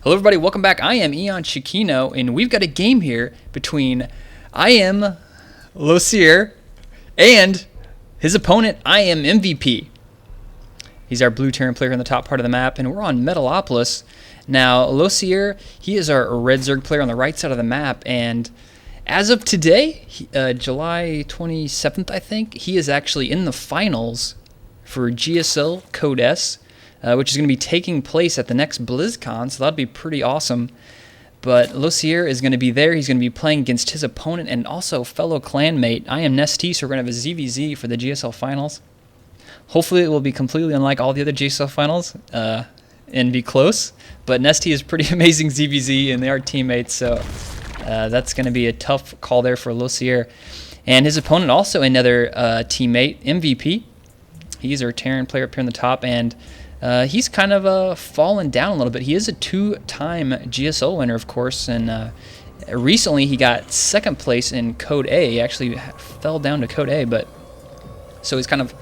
Hello everybody, welcome back. I am EonShiKeno, and we've got a game here between IMLosirA and his opponent, IMMvp. He's our blue Terran player in the top part of the map, and we're on Metalopolis. Now, LosirA, he is our red Zerg player on the right side of the map, and as of today, July 27th, I think, he is actually in the finals for GSL Code S, which is going to be taking place at the next BlizzCon, so that'd be pretty awesome. But LosirA is going to be there. He's going to be playing against his opponent and also fellow clanmate. I am Nesty, so we're going to have a ZVZ for the GSL finals. Hopefully it will be completely unlike all the other GSL finals and be close. But Nesty is pretty amazing ZVZ, and they are teammates, so that's going to be a tough call there for LosirA. And his opponent, also another teammate, MVP. He's our Terran player up here on the top, and he's kind of fallen down a little bit. He is a two-time GSL winner, of course, and recently he got second place in Code A. He actually fell down to Code A, but so he's kind of,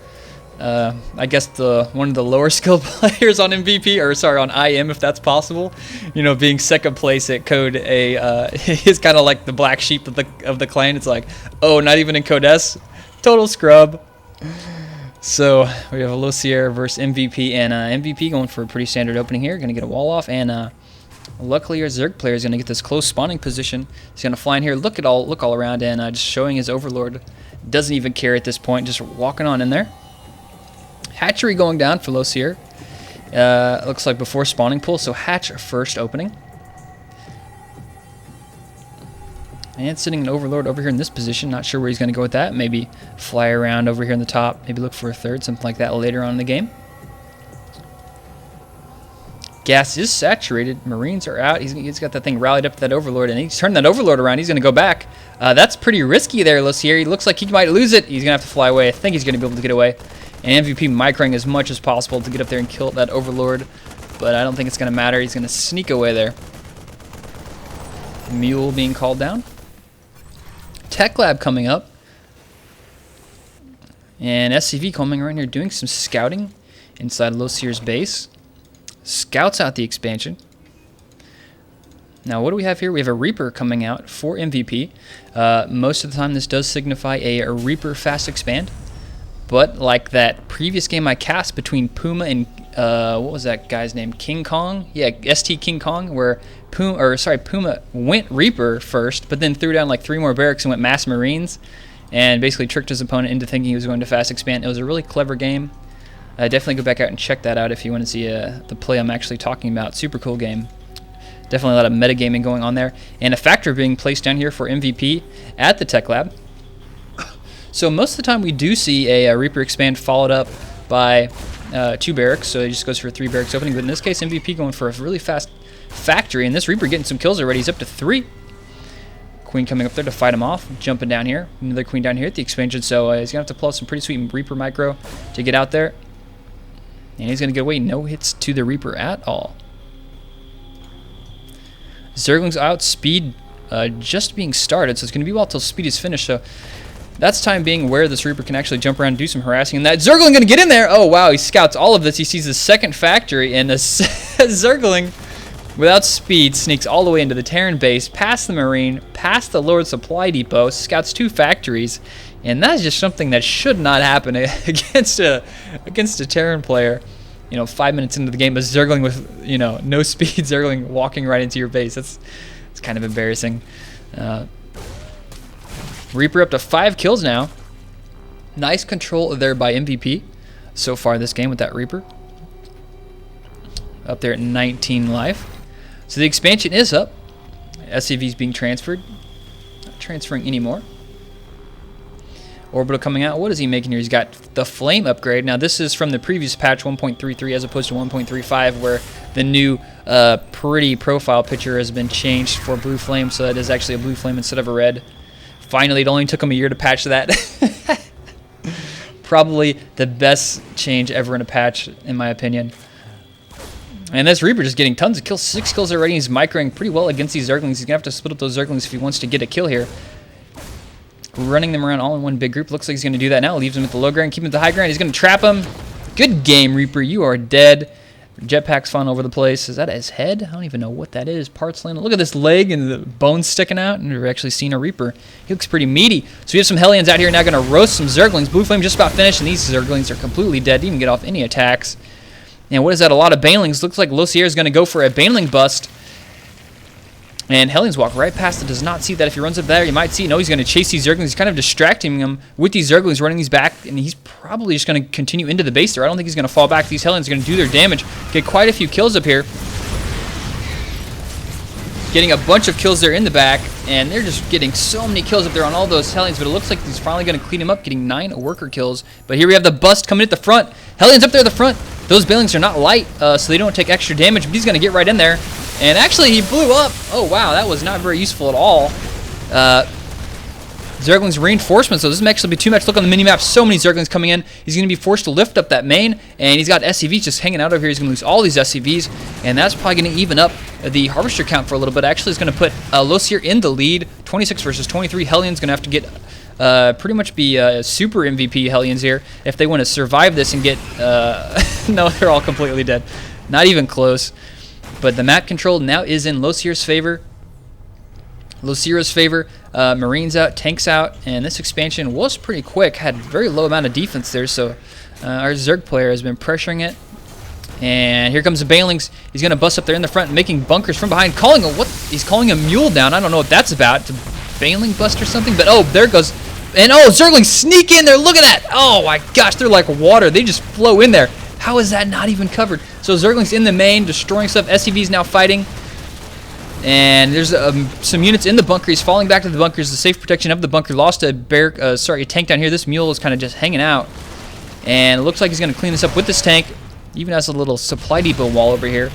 I guess, one of the lower skilled players on MVP, or sorry, on IM, if that's possible. You know, being second place at Code A is kind of like the black sheep of the clan. It's like, oh, not even in Code S, total scrub. So we have a LosirA versus MVP, and MVP going for a pretty standard opening here. Going to get a wall off, and luckily our Zerg player is going to get this close spawning position. He's going to fly in here, look all around, and just showing his Overlord. Doesn't even care at this point, just walking on in there. Hatchery going down for LosirA. Looks like before spawning pool, so hatch first opening. And sitting an Overlord over here in this position. Not sure where he's going to go with that. Maybe fly around over here in the top. Maybe look for a third, something like that later on in the game. Gas is saturated. Marines are out. He's got that thing rallied up to that Overlord, and he's turned that Overlord around. He's going to go back. That's pretty risky there, LosirA. He looks like he might lose it. He's going to have to fly away. I think he's going to be able to get away. And MVP microing as much as possible to get up there and kill that Overlord. But I don't think it's going to matter. He's going to sneak away there. Mule being called down. Tech Lab coming up. And SCV coming around here doing some scouting inside LosirA's base. Scouts out the expansion. Now what do we have here? We have a Reaper coming out for MVP. Most of the time this does signify a Reaper fast expand. But like that previous game I cast between Puma and what was that guy's name? King Kong? Yeah, ST King Kong, where Puma went Reaper first, but then threw down like 3 more barracks and went Mass Marines, and basically tricked his opponent into thinking he was going to fast expand. It was a really clever game. Definitely go back out and check that out if you want to see the play I'm actually talking about. Super cool game. Definitely a lot of metagaming going on there. And a factor being placed down here for MVP at the Tech Lab. So most of the time we do see a Reaper expand followed up by 2 barracks, so he just goes for a 3 barracks opening. But in this case, MVP going for a really fast factory, and this Reaper getting some kills already. He's up to 3. Queen coming up there to fight him off, jumping down here. Another Queen down here at the expansion, so he's going to have to pull out some pretty sweet Reaper micro to get out there. And he's going to get away. No hits to the Reaper at all. Zerglings out, speed just being started, so it's going to be a while till speed is finished. So that's time being where this Reaper can actually jump around and do some harassing. And that Zergling going to get in there. Oh, wow. He scouts all of this. He sees the second factory, and the Zergling, without speed, sneaks all the way into the Terran base, past the Marine, past the Lord Supply Depot, scouts 2 factories. And that is just something that should not happen against a Terran player. You know, 5 minutes into the game, a Zergling with, you know, no speed Zergling walking right into your base. It's kind of embarrassing. Reaper up to 5 kills now. Nice control there by MVP so far this game with that Reaper. Up there at 19 life. So the expansion is up. SCV is being transferred. Not transferring anymore. Orbital coming out. What is he making here? He's got the Flame upgrade. Now this is from the previous patch 1.33 as opposed to 1.35, where the new pretty profile picture has been changed for Blue Flame, so that is actually a Blue Flame instead of a red. Finally, it only took him a year to patch that. Probably the best change ever in a patch, in my opinion. And this Reaper just getting tons of kills. 6 kills already. He's microing pretty well against these Zerglings. He's going to have to split up those Zerglings if he wants to get a kill here. Running them around all in one big group. Looks like he's going to do that now. Leaves him at the low ground, keep him at the high ground. He's going to trap him. Good game, Reaper. You are dead. Jetpacks flying over the place. Is that his head? I don't even know what that is. Parts landing. Look at this leg and the bones sticking out. And we've actually seen a Reaper. He looks pretty meaty. So we have some Hellions out here now going to roast some Zerglings. Blue Flame just about finished, and these Zerglings are completely dead. Didn't even get off any attacks. And what is that? A lot of Banelings. Looks like LosirA is going to go for a Baneling bust. And Hellions walk right past it. Does not see that. If he runs up there, you might see. No, he's going to chase these Zerglings. He's kind of distracting them with these Zerglings, running these back. And he's probably just going to continue into the base there. I don't think he's going to fall back. These Hellions are going to do their damage. Get quite a few kills up here. Getting a bunch of kills there in the back. And they're just getting so many kills up there on all those Hellions. But it looks like he's finally going to clean him up, getting 9 worker kills. But here we have the bust coming at the front. Hellions up there at the front. Those Banelings are not light, so they don't take extra damage. But he's going to get right in there. And actually, he blew up. Oh, wow. That was not very useful at all. Zergling's reinforcements. So this may actually be too much. Look on the mini-map. So many Zerglings coming in. He's going to be forced to lift up that main. And he's got SCVs just hanging out over here. He's going to lose all these SCVs. And that's probably going to even up the Harvester count for a little bit. Actually, it's going to put LosirA in the lead. 26 versus 23. Hellions going to have to get... pretty much be super MVP Hellions here if they want to survive this and get... no, they're all completely dead. Not even close. But the map control now is in LosirA's favor. Marines out, tanks out, and this expansion was pretty quick. Had very low amount of defense there, so our Zerg player has been pressuring it. And here comes the Banelings. He's going to bust up there in the front, making bunkers from behind. He's calling a mule down. I don't know what that's about. It's a Baneling bust or something. But, oh, there it goes. And, oh, Zerglings sneak in there. Look at that. Oh, my gosh. They're like water. They just flow in there. How is that not even covered? So Zerglings in the main, destroying stuff. SCV's now fighting. And there's some units in the bunker. He's falling back to the bunkers. The safe protection of the bunker. Lost a a tank down here. This mule is kind of just hanging out. And it looks like he's going to clean this up with this tank. Even has a little supply depot wall over here.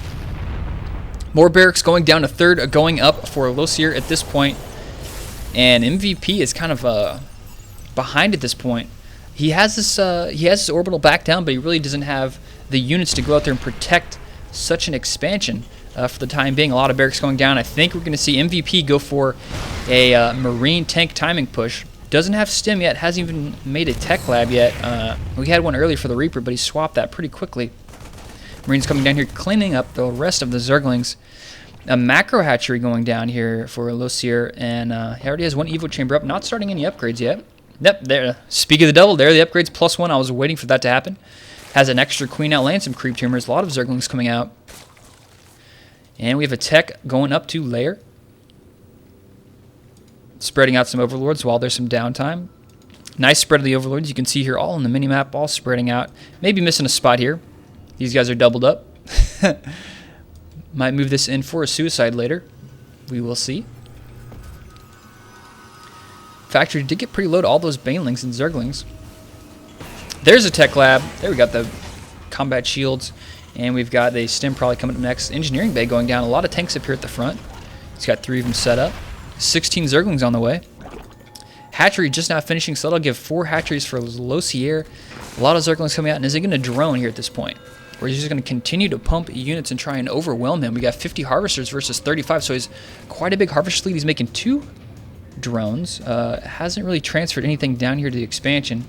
More barracks going down, a third going up for LosirA at this point. And MVP is kind of behind at this point. He has this orbital back down, but he really doesn't have the units to go out there and protect such an expansion for the time being. A lot of barracks going down. I think we're going to see MVP go for a Marine tank timing push. Doesn't have stim yet. Hasn't even made a tech lab yet. We had one earlier for the Reaper, but he swapped that pretty quickly. Marines coming down here, cleaning up the rest of the Zerglings. A macro hatchery going down here for LosirA, and he already has one Evo chamber up. Not starting any upgrades yet. Yep, there. Speak of the devil, there are the upgrades +1. I was waiting for that to happen. Has an extra queen out, and some creep tumors. A lot of Zerglings coming out. And we have a tech going up to layer. Spreading out some overlords while there's some downtime. Nice spread of the overlords. You can see here all on the minimap, all spreading out. Maybe missing a spot here. These guys are doubled up. Might move this in for a suicide later. We will see. Factory did get pretty low to all those Banelings and Zerglings. There's a tech lab. There we got the combat shields. And we've got the stim probably coming up next. Engineering bay going down. A lot of tanks up here at the front. He's got 3 of them set up. 16 Zerglings on the way. Hatchery just now finishing, so that'll give 4 hatcheries for LosirA. A lot of Zerglings coming out, and is he going to drone here at this point? Or is he just going to continue to pump units and try and overwhelm him? We got 50 harvesters versus 35, so he's quite a big harvester fleet. He's making 2 drones. Hasn't really transferred anything down here to the expansion.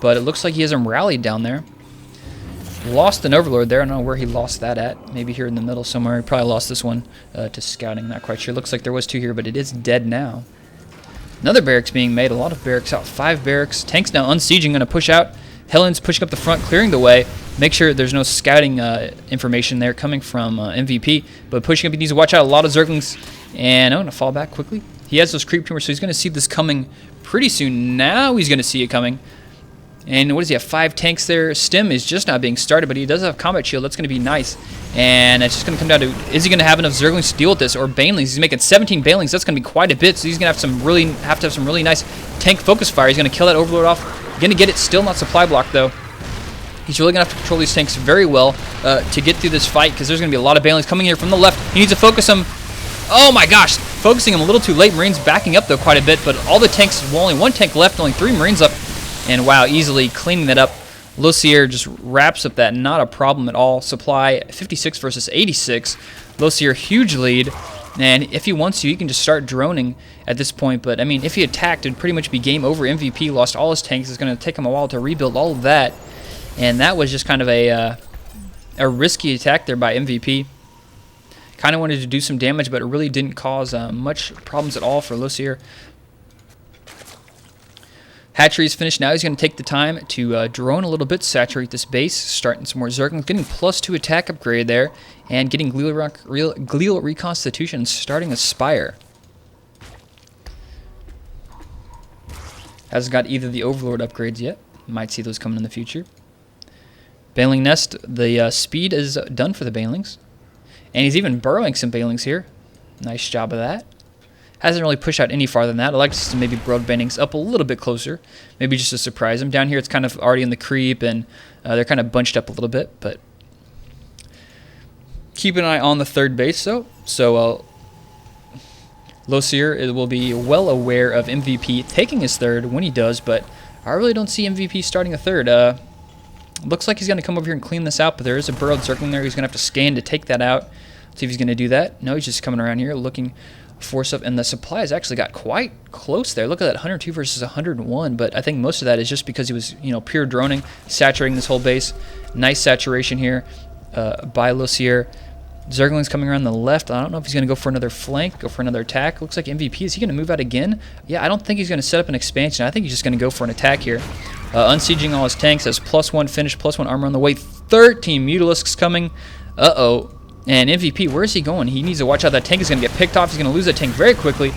But it looks like he has them rallied down there. Lost an overlord there. I don't know where he lost that at. Maybe here in the middle somewhere. He probably lost this one to scouting. Not quite sure. Looks like there was 2 here, but it is dead now. Another barracks being made. A lot of barracks out. 5 barracks. Tanks now unsieging. Going to push out. Hellions pushing up the front, clearing the way. Make sure there's no scouting information there coming from MVP. But pushing up, he needs to watch out. A lot of Zerglings. And I'm going to fall back quickly. He has those creep tumors, so he's going to see this coming pretty soon. Now he's going to see it coming. And what does he have? 5 tanks there. Stim is just not being started, but he does have combat shield. That's going to be nice. And it's just going to come down to, is he going to have enough Zerglings to deal with this? Or Banelings? He's making 17 Banelings. That's going to be quite a bit. So he's going to have to have some really nice tank focus fire. He's going to kill that overlord off. Going to get it. Still not supply block, though. He's really going to have to control these tanks very well to get through this fight, because there's going to be a lot of Banelings coming here from the left. He needs to focus them. Oh, my gosh. Focusing him a little too late. Marines backing up, though, quite a bit. But all the tanks, well, only 1 tank left, only 3 Marines up. And wow, easily cleaning that up. LosirA just wraps up that. Not a problem at all. Supply 56 versus 86. LosirA huge lead. And if he wants to, he can just start droning at this point. But, I mean, if he attacked, it'd pretty much be game over. MVP lost all his tanks. It's going to take him a while to rebuild all of that. And that was just kind of a risky attack there by MVP. Kind of wanted to do some damage, but it really didn't cause much problems at all for LosirA. Hatchery is finished. Now he's going to take the time to drone a little bit, saturate this base, starting some more Zerglings, getting +2 attack upgrade there, and getting glial reconstitution, starting a Spire. Hasn't got either the Overlord upgrades yet. Might see those coming in the future. Baneling Nest, the speed is done for the Banelings. And he's even burrowing some Banelings here. Nice job of that. Hasn't really pushed out any farther than that. I'd like to maybe broad Banelings up a little bit closer. Maybe just to surprise him. Down here it's kind of already in the creep, and they're kind of bunched up a little bit. But keep an eye on the third base, So LosirA will be well aware of MVP taking his third when he does, but I really don't see MVP starting a third. Looks like he's going to come over here and clean this out, but there is a burrowed Zergling there. He's going to have to scan to take that out. See if he's going to do that. No, he's just coming around here looking for stuff, and the supply has actually got quite close there. Look at that, 102 versus 101, but I think most of that is just because he was, pure droning, saturating this whole base. Nice saturation here by LosirA. Zergling's coming around the left. I don't know if he's going to go for another flank, go for another attack. Looks like MVP. Is he going to move out again? Yeah, I don't think he's going to set up an expansion. I think he's just going to go for an attack here. Unsieging all his tanks. Has +1 finish, +1 armor on the way. 13 Mutalisks coming. Uh-oh. And MVP, where is he going? He needs to watch out. That tank is going to get picked off. He's going to lose that tank very quickly.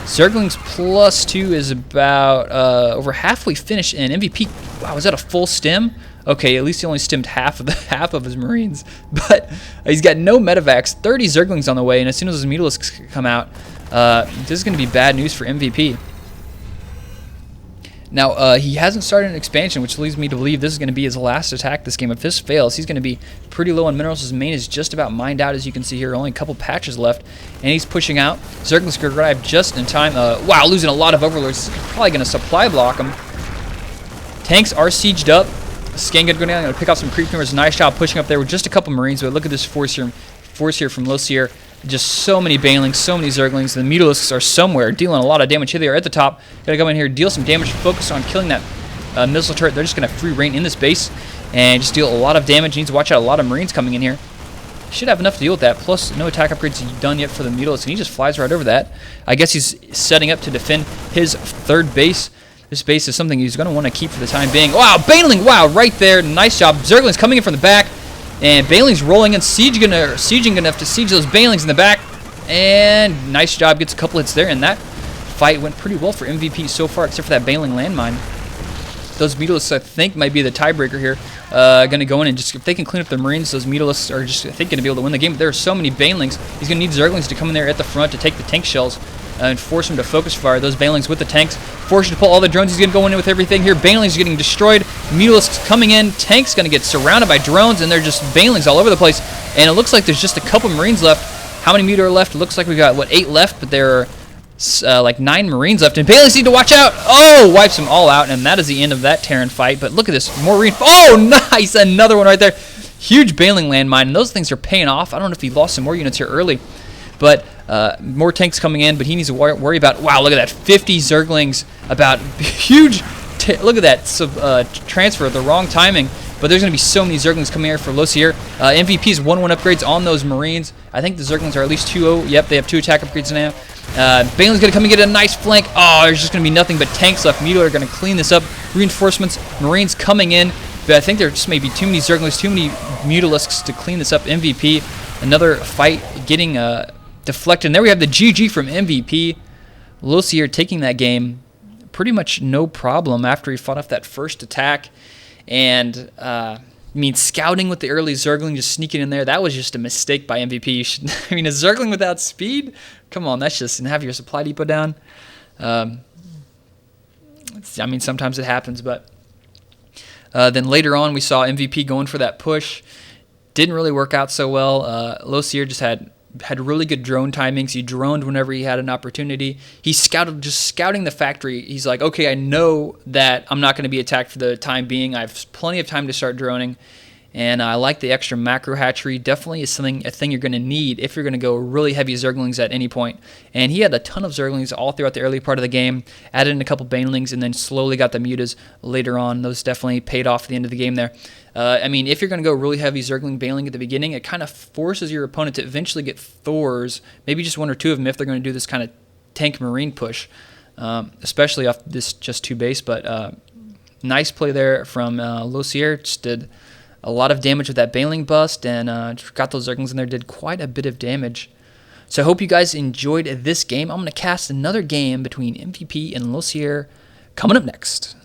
Zergling's +2 is about over halfway finished. And MVP, wow, is that a full stem? Okay, at least he only stemmed half of his Marines. But he's got no medevacs. 30 Zerglings on the way. And as soon as those Mutalisks come out, this is going to be bad news for MVP. Now, he hasn't started an expansion, which leads me to believe this is going to be his last attack this game. If this fails, he's going to be pretty low on minerals. His main is just about mined out, as you can see here. Only a couple patches left, and he's pushing out. Zergling's going to arrive just in time. Wow, losing a lot of Overlords. Probably going to supply block him. Tanks are sieged up. Scan going down. Going to pick off some creep numbers. Nice job pushing up there with just a couple Marines. But look at this force here from LosirA. Just so many Banelings, so many Zerglings. The Mutalisks are somewhere dealing a lot of damage. Here they are at the top. Gotta go in here, deal some damage, focus on killing that missile turret. They're just gonna free reign in this base and just deal a lot of damage. Needs to watch out a lot of Marines coming in here. Should have enough to deal with that. Plus, no attack upgrades done yet for the Mutalisk, and he just flies right over that. I guess he's setting up to defend his third base. This base is something he's gonna want to keep for the time being. Wow, Baneling! Wow, right there. Nice job. Zergling's coming in from the back. And Baneling's rolling in, sieging enough to siege those Banelings in the back. And nice job, gets a couple hits there. And that fight went pretty well for MVP so far, except for that Baneling landmine. Those Mutalisks, I think, might be the tiebreaker here. Going to go in and just, if they can clean up the Marines, those Mutalisks are just, I think, going to be able to win the game. But there are so many Banelings. He's going to need Zerglings to come in there at the front to take the tank shells and force him to focus fire those Banelings with the tanks. Force him to pull all the drones. He's going to go in with everything here. Banelings getting destroyed. Mutalisks coming in. Tanks going to get surrounded by drones, and they're just Banelings all over the place. And it looks like there's just a couple Marines left. How many Mute are left? It looks like we got, what, 8 left, but there are like 9 Marines left. And Banelings need to watch out. Oh, wipes them all out, and that is the end of that Terran fight. But look at this. More Oh, nice. Another one right there. Huge Baneling landmine, and those things are paying off. I don't know if he lost some more units here early, but more tanks coming in, but he needs to worry about, wow, look at that, 50 Zerglings, about huge, look at that transfer at the wrong timing, but there's going to be so many Zerglings coming here for LosirA. MVP's 1-1 upgrades on those Marines. I think the Zerglings are at least 2-0. Yep, they have 2 attack upgrades now. Baneling's going to come and get a nice flank. Oh, there's just going to be nothing but tanks left. Muto are going to clean this up. Reinforcements, Marines coming in, but I think there just may be too many Zerglings, too many Mutalisks to clean this up. MVP, another fight getting deflected. And there we have the GG from MVP. LosirA taking that game pretty much no problem after he fought off that first attack. And, scouting with the early Zergling, just sneaking in there, that was just a mistake by MVP. A Zergling without speed? Come on, that's just, and have your supply depot down. Sometimes it happens, but then later on we saw MVP going for that push. Didn't really work out so well. LosirA just had really good drone timings. He droned whenever he had an opportunity. He scouting the factory. He's like, okay, I know that I'm not going to be attacked for the time being. I have plenty of time to start droning. And I like the extra macro hatchery. Definitely is a thing you're going to need if you're going to go really heavy Zerglings at any point. And he had a ton of Zerglings all throughout the early part of the game, added in a couple Banelings, and then slowly got the Mutas later on. Those definitely paid off at the end of the game there. I mean, if you're going to go really heavy Zergling Baneling at the beginning, it kind of forces your opponent to eventually get Thors, maybe just one or two of them if they're going to do this kind of tank Marine push, especially off this just 2 base. But nice play there from LosirA. Just did a lot of damage with that Baneling bust, and got those Zerglings in there, did quite a bit of damage. So I hope you guys enjoyed this game. I'm going to cast another game between MVP and LosirA coming up next.